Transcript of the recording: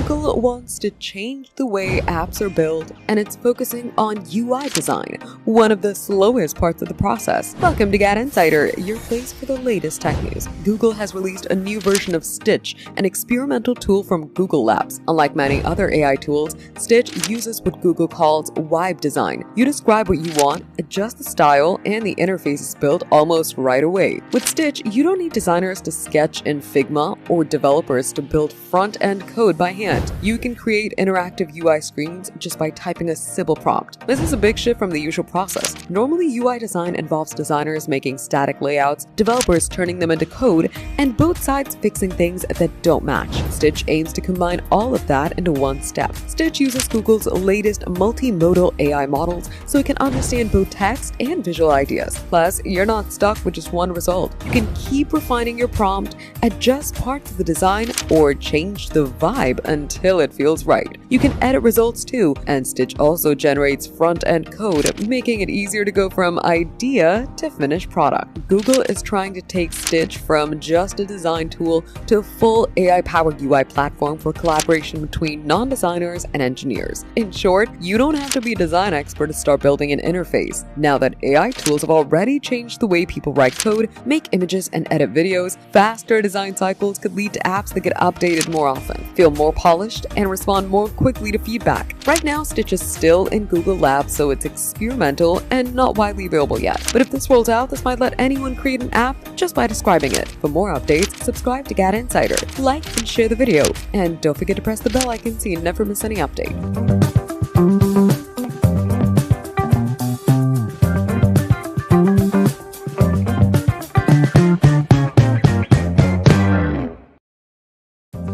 Google wants to change the way apps are built, and it's focusing on UI design, one of the slowest parts of the process. Welcome to GadInsider, your place for the latest tech news. Google has released a new version of Stitch, an experimental tool from Google Labs. Unlike many other AI tools, Stitch uses what Google calls vibe design. You describe what you want, adjust the style, and the interface is built almost right away. With Stitch, you don't need designers to sketch in Figma or developers to build front-end code by hand. You can create interactive UI screens just by typing a simple prompt. This is a big shift from the usual process. Normally, UI design involves designers making static layouts, developers turning them into code, and both sides fixing things that don't match. Stitch aims to combine all of that into one step. Stitch uses Google's latest multimodal AI models so it can understand both text and visual ideas. Plus, you're not stuck with just one result. You can keep refining your prompt, adjust parts of the design, or change the vibe until it feels right. You can edit results too, and Stitch also generates front-end code, making it easier to go from idea to finished product. Google is trying to take Stitch from just a design tool to a full AI-powered UI platform for collaboration between non-designers and engineers. In short, you don't have to be a design expert to start building an interface. Now that AI tools have already changed the way people write code, make images, and edit videos, faster design cycles could lead to apps that get updated more often, feel more polished, and respond more quickly to feedback. Right now, Stitch is still in Google Labs, so it's experimental and not widely available yet. But if this rolls out, this might let anyone create an app just by describing it. For more updates, subscribe to GadInsider, like and share the video, and don't forget to press the bell icon so you never miss any update.